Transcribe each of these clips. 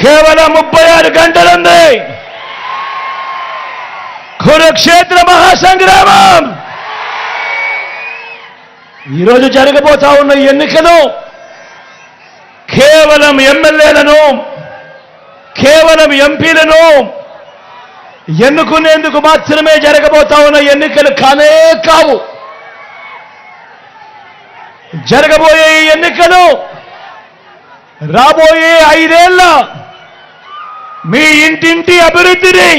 కేవలం 36 గంటలుంది. కురుక్షేత్ర మహాసంగ్రామం. ఈరోజు జరగబోతా ఉన్న ఎన్నికలు కేవలం ఎమ్మెల్యేలను, కేవలం ఎంపీలను ఎన్నుకునేందుకు మాత్రమే జరగబోతా ఉన్న ఎన్నికలు కానే కావు. జరగబోయే ఈ ఎన్నికలు రాబోయే 5 ఏళ్ల మీ ఇంటింటి అభివృద్ధిని,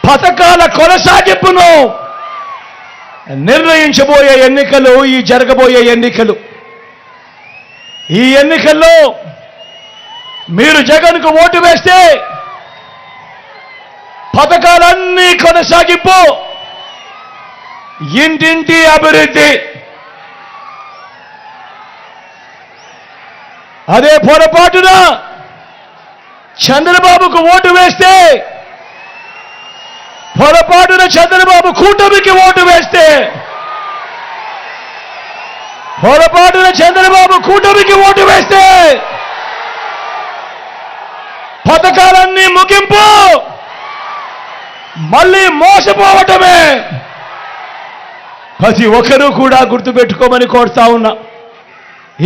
పథకాల కొనసాగింపును నిర్ణయించబోయే ఎన్నికలు ఈ జరగబోయే ఎన్నికలు. ఈ ఎన్నికల్లో మీరు జగన్కు ఓటు వేస్తే పథకాలన్నీ కొనసాగింపు, ఇంటింటి అభివృద్ధి. అదే పొరపాటున చంద్రబాబుకు ఓటు వేస్తే, పొరపాటున చంద్రబాబు కూటమికి ఓటు వేస్తే, పొరపాటున చంద్రబాబు కూటమికి ఓటు వేస్తే పథకాలన్నీ ముగింపు, మళ్ళీ మోసపోవటమే. ప్రతి ఒక్కరూ కూడా గుర్తుపెట్టుకోమని కోరుతా ఉన్నా.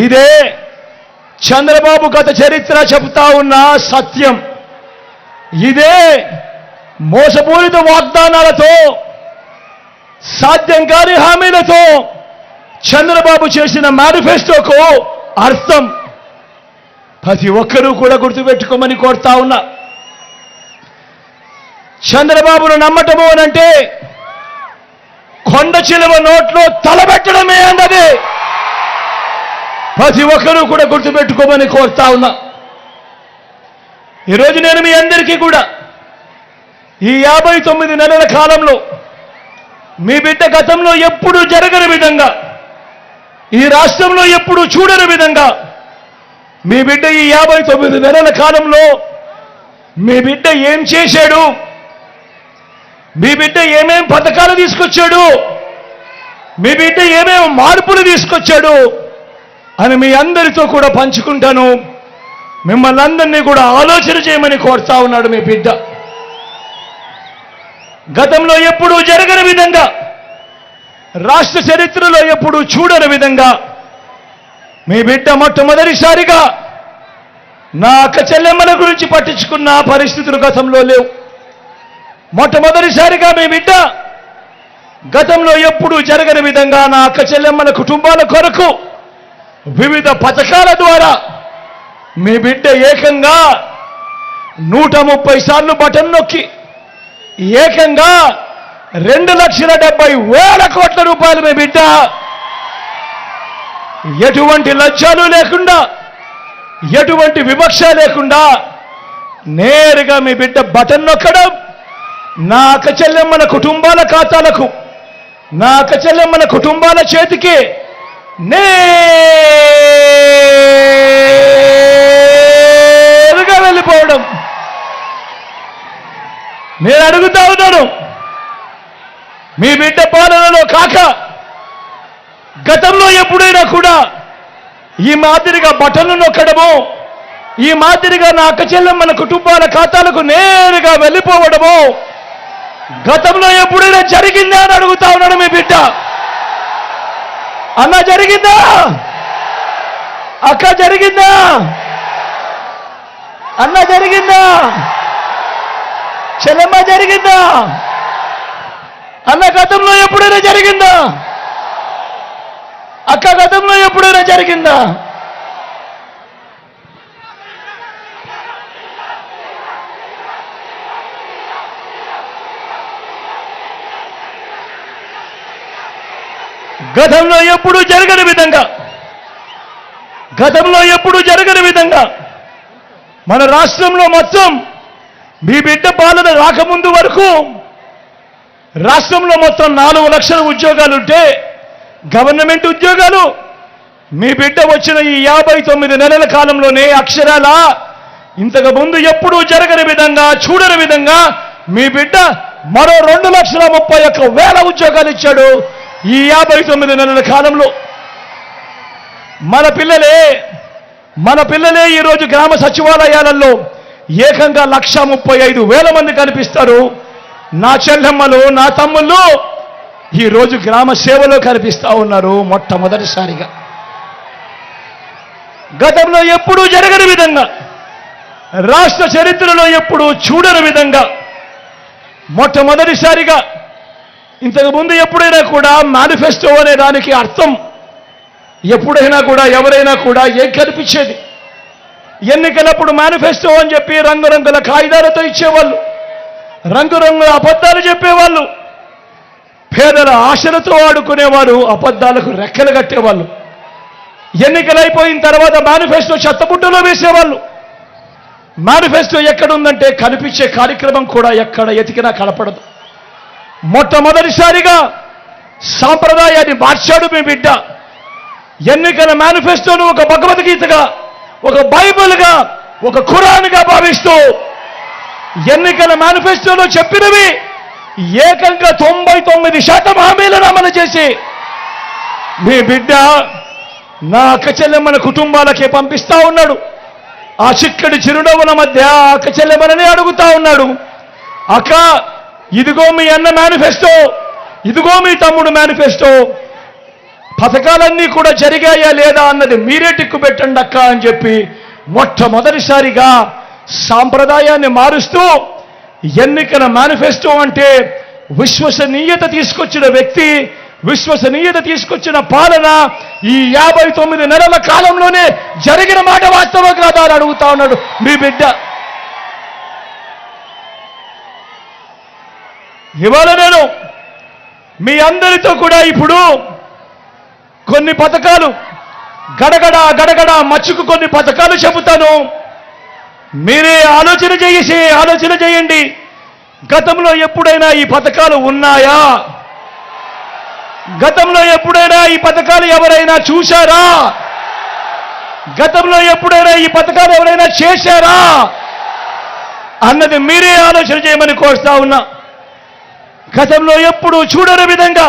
ఇదే చంద్రబాబు గత చరిత్ర చెబుతా ఉన్న సత్యం. ఇదే మోసపూరిత వాగ్దానాలతో, సాధ్యం కాని హామీలతో చంద్రబాబు చేసిన మేనిఫెస్టోకు అర్థం. ప్రతి ఒక్కరూ కూడా గుర్తుపెట్టుకోమని కోరుతా ఉన్నా. చంద్రబాబును నమ్మటము అనంటే కొండ చిలువ నోట్లో తలబెట్టడమే అన్నది ప్రతి ఒక్కరూ కూడా గుర్తుపెట్టుకోమని కోరుతా ఉన్నా. ఈరోజు నేను మీ అందరికీ కూడా ఈ 59 నెలల కాలంలో మీ బిడ్డ గతంలో ఎప్పుడూ జరగని విధంగా, ఈ రాష్ట్రంలో ఎప్పుడూ చూడని విధంగా మీ బిడ్డ ఈ 59 నెలల కాలంలో మీ బిడ్డ ఏం చేశాడు, మీ బిడ్డ ఏమేం పథకాలు తీసుకొచ్చాడు, మీ బిడ్డ ఏమేం మార్పులు తీసుకొచ్చాడు అని మీ అందరితో కూడా పంచుకుంటాను. మిమ్మల్ని అందరినీ కూడా ఆలోచన చేయమని కోరుతా ఉన్నాడు మీ బిడ్డ. గతంలో ఎప్పుడూ జరగని విధంగా, రాష్ట్ర చరిత్రలో ఎప్పుడూ చూడని విధంగా మీ బిడ్డ మొట్టమొదటిసారిగా నా అక్క చెల్లెమ్మల గురించి పట్టించుకున్న పరిస్థితులు గతంలో లేవు. మొట్టమొదటిసారిగా మీ బిడ్డ గతంలో ఎప్పుడూ జరగని విధంగా నా అక్క చెల్లెమ్మల కుటుంబాల కొరకు వివిధ పథకాల ద్వారా మీ బిడ్డ ఏకంగా 130 సార్లు బటన్ నొక్కి ఏకంగా 2,70,000 కోట్ల రూపాయలు మీ బిడ్డ ఎటువంటి లజ్జాలు లేకుండా, ఎటువంటి వివక్ష లేకుండా నేరుగా మీ బిడ్డ బటన్ నొక్కడం, నా అక్క చెల్లెమ్మల కుటుంబాల ఖాతాలకు, నా అక్క చెల్లెమ్మల కుటుంబాల చేతికి నేరుగా వెళ్ళిపోవడం. నేను అడుగుతా ఉన్నాను, మీ బిడ్డ పాలనలో కాక గతంలో ఎప్పుడైనా కూడా ఈ మాదిరిగా బటన్లు నొక్కడము, ఈ మాదిరిగా నా అక్క చెల్లెమ్మల కుటుంబాల ఖాతాలకు నేరుగా వెళ్ళిపోవడము గతంలో ఎప్పుడైనా జరిగిందా అని అడుగుతా ఉన్నాడు మీ బిడ్డ. అన్న జరిగిందా? అక్క జరిగిందా? అన్న జరిగిందా? చెల్లెమ్మ జరిగిందా? అన్న గతంలో ఎప్పుడైనా జరిగిందా? అక్క గతంలో ఎప్పుడైనా జరిగిందా? గతంలో ఎప్పుడూ జరగని విధంగా, గతంలో ఎప్పుడూ జరగని విధంగా మన రాష్ట్రంలో మొత్తం మీ బిడ్డ పాలన రాకముందు వరకు రాష్ట్రంలో మొత్తం 4 లక్షల ఉద్యోగాలుంటే, గవర్నమెంట్ ఉద్యోగాలు మీ బిడ్డ వచ్చిన ఈ 59 నెలల కాలంలోనే అక్షరాల ఇంతకు ముందు ఎప్పుడూ జరగని విధంగా, చూడని విధంగా మీ బిడ్డ మరో 2,31,000 ఉద్యోగాలు ఇచ్చాడు ఈ 59 నెలల కాలంలో. మన పిల్లలే మన పిల్లలే ఈరోజు గ్రామ సచివాలయాలలో ఏకంగా 1,35,000 మంది కనిపిస్తారు. నా చెల్లెమ్మలు, నా తమ్ముళ్ళు ఈరోజు గ్రామ సేవలో కనిపిస్తా ఉన్నారు మొట్టమొదటిసారిగా. గతంలో ఎప్పుడూ జరగని విధంగా, రాష్ట్ర చరిత్రలో ఎప్పుడూ చూడని విధంగా మొట్టమొదటిసారిగా, ఇంతకు ముందు ఎప్పుడైనా కూడా మేనిఫెస్టో అనే దానికి అర్థం ఎప్పుడైనా కూడా ఎవరైనా కూడా ఏం కనిపించేది? ఎన్నికలప్పుడు మేనిఫెస్టో అని చెప్పి రంగురంగుల కాగితాలతో ఇచ్చేవాళ్ళు, రంగురంగుల అబద్ధాలు చెప్పేవాళ్ళు, పేదల ఆశలతో ఆడుకునేవారు, అబద్ధాలకు రెక్కలు కట్టేవాళ్ళు. ఎన్నికలైపోయిన తర్వాత మేనిఫెస్టో చెత్తబుట్టలో వేసేవాళ్ళు. మేనిఫెస్టో ఎక్కడుందంటే కనిపించే కార్యక్రమం కూడా ఎక్కడ ఎతికినా కనపడదు. మొట్టమొదటిసారిగా సాంప్రదాయాన్ని మార్చాడు మీ బిడ్డ. ఎన్నికల మేనిఫెస్టోను ఒక భగవద్గీతగా, ఒక బైబిల్గా, ఒక ఖురాన్గా భావిస్తూ ఎన్నికల మేనిఫెస్టోలో చెప్పినవి ఏకంగా 99% హామీలను అమలు చేసి మీ బిడ్డ నా అక్క చెల్లెమ్మల కుటుంబాలకే పంపిస్తా ఉన్నాడు. ఆ చిక్కడి చిరునవ్వుల మధ్య అక్క చెల్లెమ్మలని అడుగుతా ఉన్నాడు, అక్క ఇదిగో మీ అన్న మేనిఫెస్టో, ఇదిగో మీ తమ్ముడు మేనిఫెస్టో, పథకాలన్నీ కూడా జరిగాయా లేదా అన్నది మీరే టిక్కు పెట్టండి అక్క అని చెప్పి మొట్టమొదటిసారిగా సాంప్రదాయాన్ని మారుస్తూ ఎన్నికల మేనిఫెస్టో అంటే విశ్వసనీయత తీసుకొచ్చిన వ్యక్తి, విశ్వసనీయత తీసుకొచ్చిన పాలన ఈ 59 నెలల కాలంలోనే జరిగిన మాట వాస్తవం కాదా అని అడుగుతా ఉన్నాడు మీ బిడ్డ. ఇవాళ నేను మీ అందరితో కూడా ఇప్పుడు కొన్ని పథకాలు గడగడ గడగడ మచ్చుకు కొన్ని పథకాలు చెబుతాను. మీరే ఆలోచన చేయండి. గతంలో ఎప్పుడైనా ఈ పథకాలు ఉన్నాయా? గతంలో ఎప్పుడైనా ఈ పథకాలు ఎవరైనా చూశారా? గతంలో ఎప్పుడైనా ఈ పథకాలు ఎవరైనా చేశారా అన్నది మీరే ఆలోచన చేయమని కోరుతా ఉన్నా. గతంలో ఎప్పుడు చూడని విధంగా